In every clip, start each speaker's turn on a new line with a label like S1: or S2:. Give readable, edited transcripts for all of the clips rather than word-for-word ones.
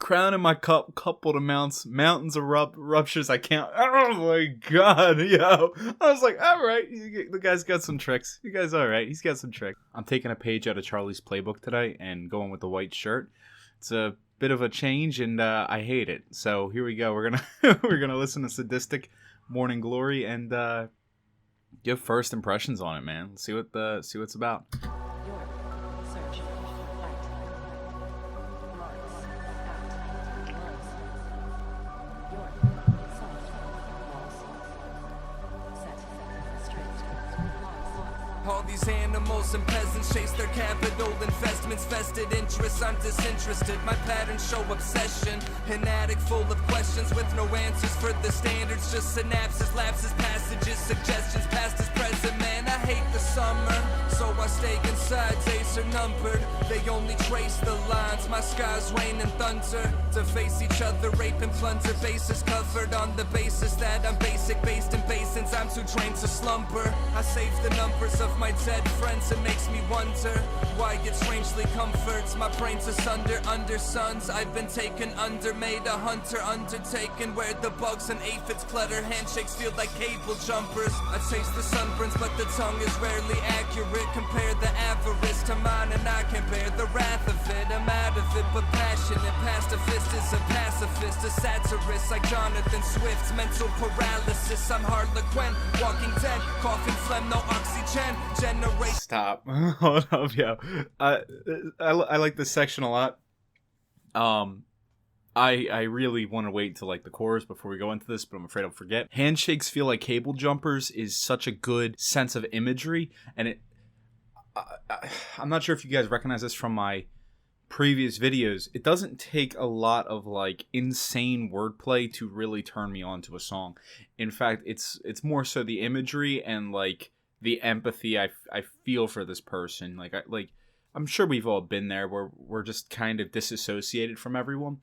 S1: Crown in my cup, coupled amounts, mountains erupt, ruptures I can't. Oh my god, yo. I was like, alright, the guy's got some tricks. You guys alright, he's got some tricks. I'm taking a page out of Charlie's playbook today and going with the white shirt. It's a bit of a change and I hate it. So here we go. We're gonna listen to Sadistik, Mourning Glory, and give first impressions on it, man. See what it's about.
S2: All these animals and peasants chase their capital investments, vested interests. I'm disinterested. My patterns show obsession. An attic full of questions with no answers for the standards. Just synapses, lapses, passages, suggestions, past is present. Man, I hate the summer, so I stay inside. Days are numbered. They only trace the lines. My skies rain and thunder. To face each other, rape and plunder. Bases covered on the basis that I'm basic, based in basins. I'm too trained to slumber. I save the numbers of my dead friends. It makes me wonder why it strangely comforts my brains asunder. Under suns I've been taken under, made a hunter undertaken, where the bugs and aphids clutter. Handshakes feel like cable jumpers. I taste the sunburns but the tongue is rarely accurate. Compare the avarice to mine and I can bear the wrath of it. I'm out of it but passionate. Pacifist is a pacifist, a satirist like Jonathan Swift's mental paralysis. I'm Harlequin, walking dead, coughing phlegm, no oxygen. Generation.
S1: Stop. Hold up, yo. I like this section a lot. I really want to wait till like the chorus before we go into this, but I'm afraid I'll forget. Handshakes feel like cable jumpers is such a good sense of imagery, and I'm not sure if you guys recognize this from my previous videos. It doesn't take a lot of like insane wordplay to really turn me on to a song. In fact, it's more so the imagery and like the empathy I feel for this person. I'm sure we've all been there where we're just kind of disassociated from everyone.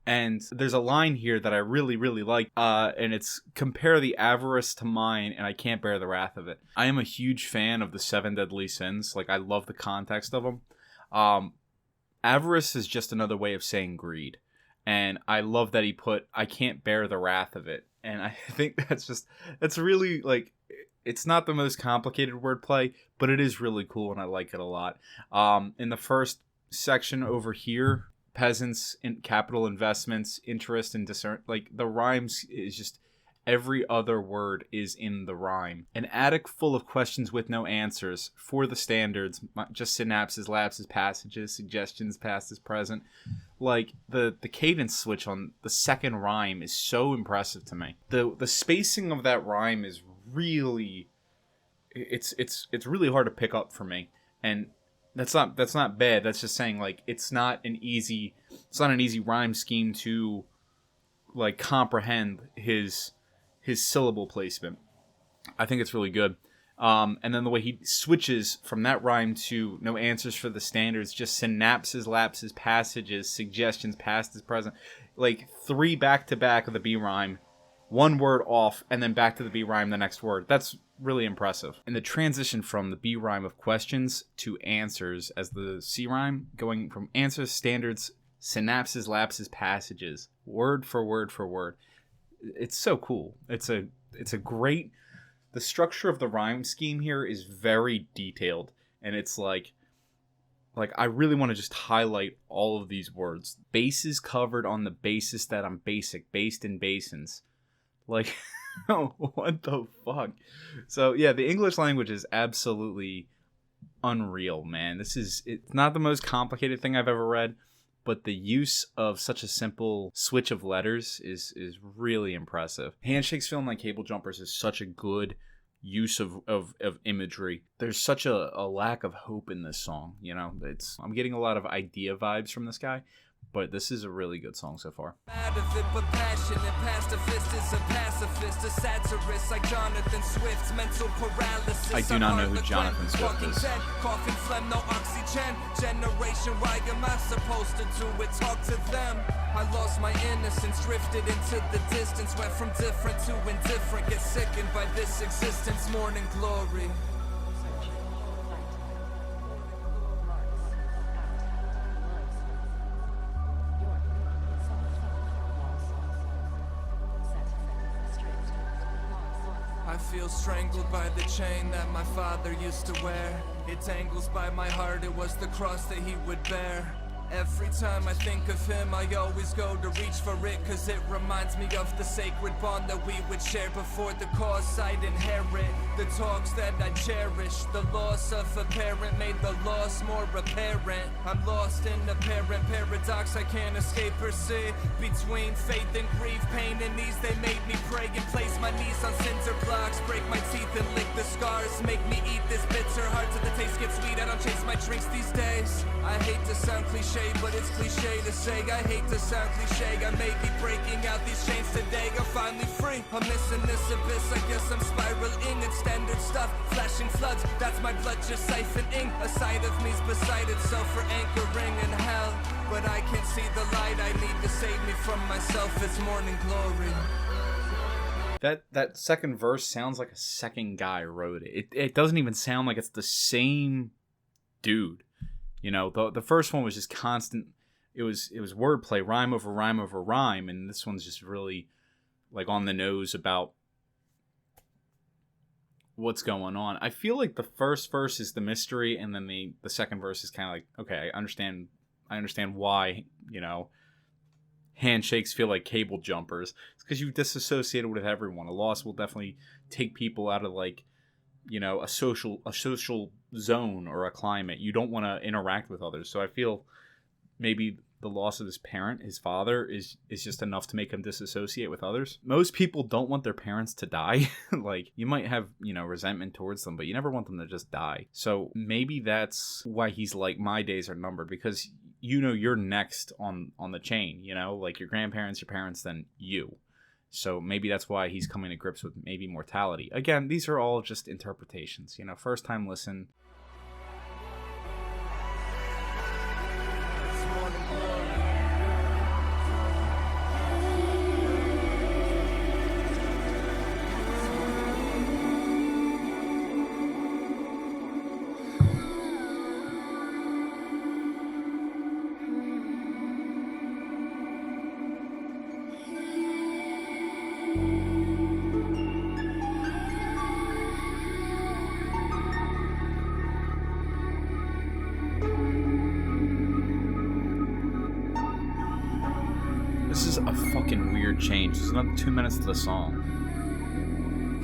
S1: And there's a line here that I really, really like, and it's compare the avarice to mine, and I can't bear the wrath of it. I am a huge fan of the 7 deadly sins. Like, I love the context of them. Avarice is just another way of saying greed. And I love that he put, I can't bear the wrath of it. And I think that's really, like, it's not the most complicated wordplay, but it is really cool, and I like it a lot. In the first section over here, peasants, in capital investments, interest, and discern, like, the rhymes is just, every other word is in the rhyme. An attic full of questions with no answers. For the standards, just synapses, lapses, passages, suggestions, past is present. Like, the cadence switch on the second rhyme is so impressive to me. The spacing of that rhyme is really, it's really hard to pick up for me, and that's not bad. That's just saying, like, it's not an easy rhyme scheme to like comprehend his syllable placement. I think it's really good. And then the way he switches from that rhyme to no answers for the standards, just synapses, lapses, passages, suggestions, past is present, like 3 back to back of the B rhyme, 1 word off, and then back to the B rhyme the next word. That's really impressive. And the transition from the B rhyme of questions to answers as the C rhyme, going from answers, standards, synapses, lapses, passages, word for word for word. It's so cool. It's a great, the structure of the rhyme scheme here is very detailed, and it's like I really want to just highlight all of these words. Bases covered on the basis that I'm basic, based in basins. Like, what the fuck? So, yeah, the English language is absolutely unreal, man. It's not the most complicated thing I've ever read, but the use of such a simple switch of letters is really impressive. Handshakes feeling like cable jumpers is such a good use of imagery. There's such a lack of hope in this song, you know? I'm getting a lot of idea vibes from this guy, but this is a really good song so far.
S2: Out of it, but passionate. Pacifist is a pacifist, a satirist like Jonathan Swift's mental paralysis.
S1: I do not know who Jonathan Swift is.
S2: Coughing phlegm, no oxygen. Generation, why am I supposed to do it? Talk to them. I lost my innocence, drifted into the distance, went from different to indifferent, get sickened by this existence. Mourning glory. I feel strangled by the chain that my father used to wear. It dangles by my heart, it was the cross that he would bear. Every time I think of him, I always go to reach for it, cause it reminds me of the sacred bond that we would share before the cause I'd inherit. The talks that I cherish, the loss of a parent made the loss more apparent. I'm lost in a apparent paradox I can't escape or see. Between faith and grief, pain and ease, they made me pray and place my knees on cinder blocks. Break my teeth and lick the scars, make me eat this bitter heart till the taste gets sweet. I don't chase my drinks these days. I hate to sound cliche, but it's cliche to say. I hate to sound cliche, I may be breaking out these chains today. I'm finally free, I'm missing this abyss. I guess I'm spiraling, it's standard stuff. Flashing floods, that's my blood just siphoning. A side of me's beside itself for anchoring in hell. But I can't see the light, I need to save me from myself. It's Mourning Glory.
S1: That second verse sounds like a second guy wrote it. It doesn't even sound like it's the same dude. You know, the first one was just constant. It was wordplay, rhyme over rhyme over rhyme, and this one's just really like on the nose about what's going on. I feel like the first verse is the mystery, and then the second verse is kind of like, okay, I understand why, you know, handshakes feel like cable jumpers. It's because you disassociated with everyone. A loss will definitely take people out of, like, you know, a social zone or a climate. You don't want to interact with others. So I feel maybe the loss of his parent, his father, is just enough to make him disassociate with others. Most people don't want their parents to die. Like, you might have, you know, resentment towards them, but you never want them to just die. So maybe that's why he's like, my days are numbered, because, you know, you're next on the chain, you know, like your grandparents, your parents, then you. So maybe that's why he's coming to grips with maybe mortality. Again, these are all just interpretations, you know, first time listen. This is a fucking weird change. There's another 2 minutes to the song.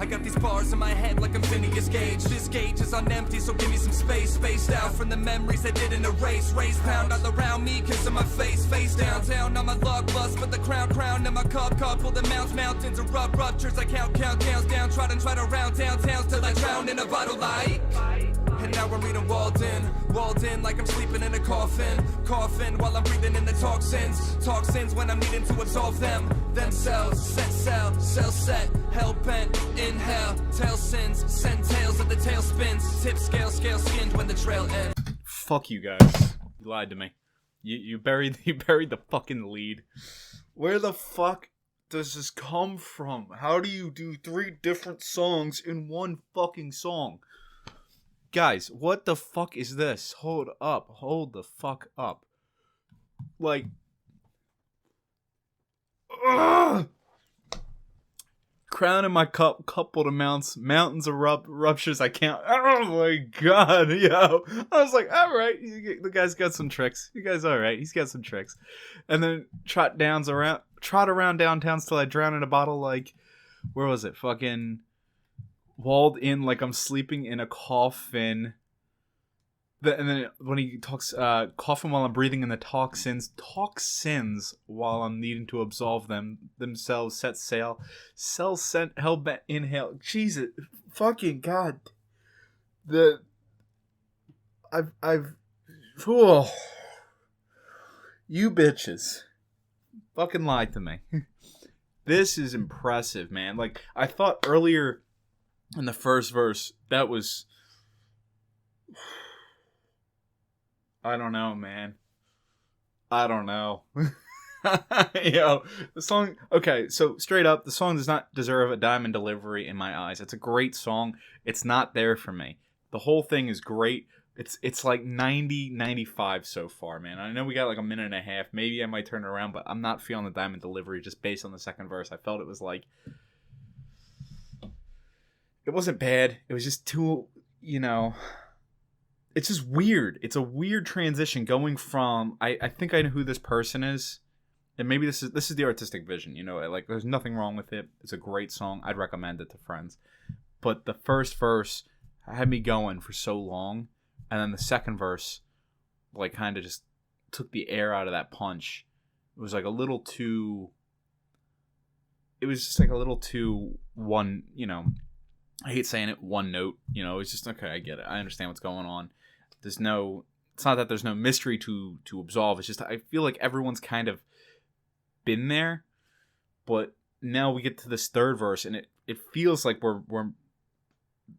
S2: I got these bars in my head like I'm Phineas Gage. This gauge is on empty, so give me some space. Spaced out from the memories I didn't erase. Raised pound all around me, kiss on my face. Face down on my luck bust, but the crown in my cup. Pull the mountains erupt, ruptures. I count downs down. Try to round downtowns till I drown in a bottle light. And now I'm reading walled in like I'm sleeping in a coffin while I'm breathing in the toxins when I'm needing to absolve them. Themselves, cell set, hell bent, inhale, tail sins, send tails at the tail spins, tip scale skinned when the trail ends.
S1: Fuck you guys. You lied to me. You buried the fucking lead. Where the fuck does this come from? How do you do 3 different songs in one fucking song? Guys, what the fuck is this? Hold the fuck up. Like, crown in my cup, coupled amounts, mountains erupt, ruptures I count. Oh my god, yo. I was like, alright, the guy's got some tricks. You guys alright, he's got some tricks. And then trot around downtowns till I drown in a bottle, like, where was it? Fucking walled in like I'm sleeping in a coffin. And then when he talks, coffin while I'm breathing in the toxins while I'm needing to absolve themselves, set sail, cell sent, hell bent, inhale. Jesus, fucking god. You bitches fucking lied to me. This is impressive, man. Like, I thought earlier in the first verse, that was, I don't know, man. I don't know. Yo, the song, okay, so straight up, the song does not deserve a diamond delivery in my eyes. It's a great song. It's not there for me. The whole thing is great. It's like 90, 95 so far, man. I know we got like a minute and a half. Maybe I might turn it around, but I'm not feeling the diamond delivery just based on the second verse. I felt it was like, it wasn't bad. It was just too, it's just weird. It's a weird transition going from I think I know who this person is, and maybe this is the artistic vision. Like there's nothing wrong with it. It's a great song. I'd recommend it to friends. But the first verse had me going for so long, and then the second verse, like, kind of just took the air out of that punch. It was like a little too. It was just like a little too one. I hate saying it, one note. It's just okay. I get it. I understand what's going on. It's not that there's no mystery to absolve. It's just I feel like everyone's kind of been there, but now we get to this third verse, and it feels like we're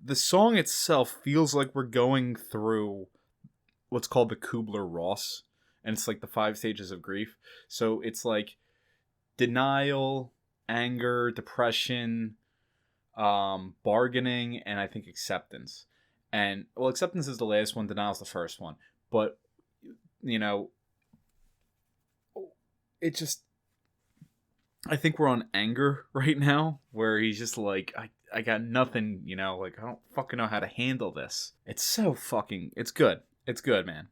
S1: the song itself feels like we're going through what's called the Kubler-Ross, and it's like the 5 stages of grief. So it's like denial, anger, depression, bargaining, and I think acceptance. And acceptance is the last one, denial is the first one. But it just, I think we're on anger right now, where he's just like, I got nothing, like, I don't fucking know how to handle this. It's so fucking, it's good. It's good, man.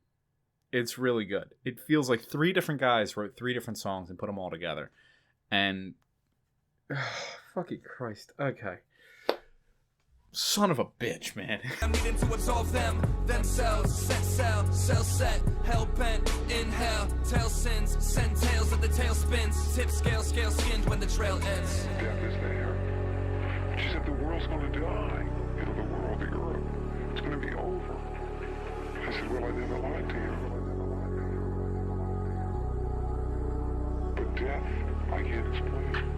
S1: It's really good. It feels like 3 different guys wrote 3 different songs and put them all together. And, fucking Christ. Okay. Son of a bitch, man.
S2: I'm needing to absolve them, themselves, set sail, set, hell bent, inhale, tail sins, send tails of the tail spins, tip scale skinned when the trail ends.
S3: Death is there. She said the world's gonna die. The world, the earth. It's gonna be over. I said, well, I never lied to you. But death, I can't explain.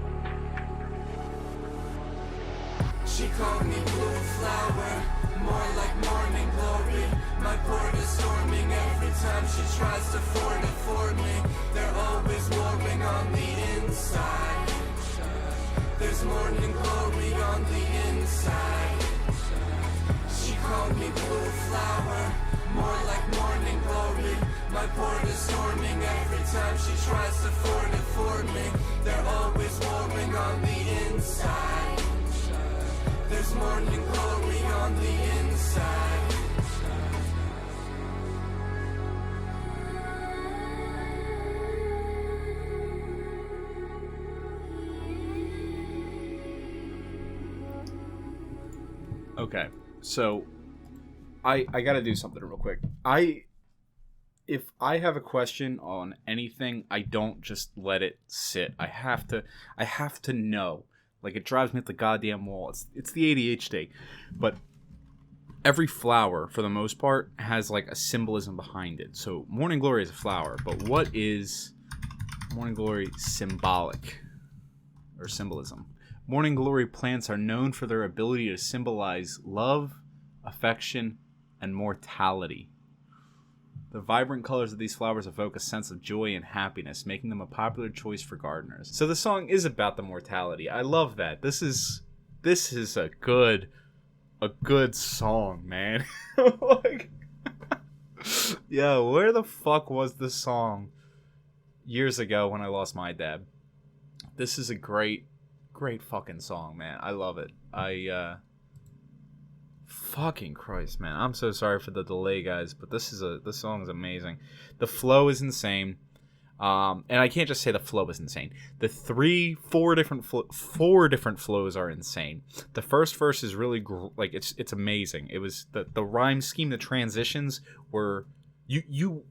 S2: She called me blue flower, more like morning glory. My port is storming every time she tries to ford it for me. They're always warring on the inside. There's morning glory on the inside. She called me blue flower, more like morning glory. My port is storming every time she tries to ford it for me. They're always warring on the inside. There's morning glory on the inside.
S1: Okay, so I gotta do something real quick. If I have a question on anything, I don't just let it sit. I have to know. Like, it drives me at the goddamn wall. It's the ADHD. But every flower, for the most part, has, like, a symbolism behind it. So, Mourning Glory is a flower. But what is Mourning Glory symbolic? Or symbolism? Mourning Glory plants are known for their ability to symbolize love, affection, and mortality. The vibrant colors of these flowers evoke a sense of joy and happiness, making them a popular choice for gardeners. So the song is about the mortality. I love that. This is a good song, man. Like, yeah, where the fuck was this song years ago when I lost my dad? This is a great fucking song, man. I love it. Fucking Christ, man. I'm so sorry for the delay, guys, but this song is amazing. The flow is insane. And I can't just say the flow is insane. The four different flows are insane. The first verse is really it's amazing. It was the rhyme scheme, the transitions were you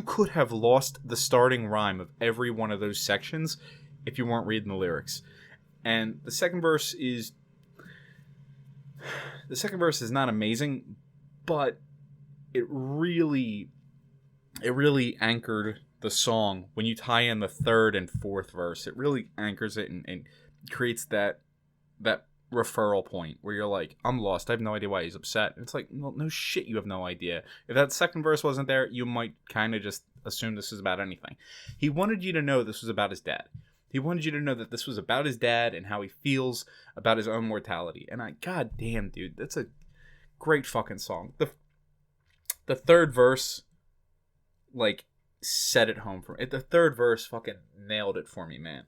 S1: could have lost the starting rhyme of every one of those sections if you weren't reading the lyrics. And the second verse is not amazing, but it really anchored the song. When you tie in the third and fourth verse, it really anchors it and creates that referral point where you're like, I'm lost. I have no idea why he's upset. And it's like, well, no shit, you have no idea. If that second verse wasn't there, you might kind of just assume this is about anything. He wanted you to know this was about his dad. He wanted you to know that this was about his dad and how he feels about his own mortality. And god damn, dude, that's a great fucking song. The third verse, like, set it home for me. The third verse fucking nailed it for me, man.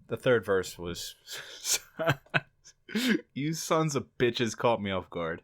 S1: The third verse was... You sons of bitches caught me off guard.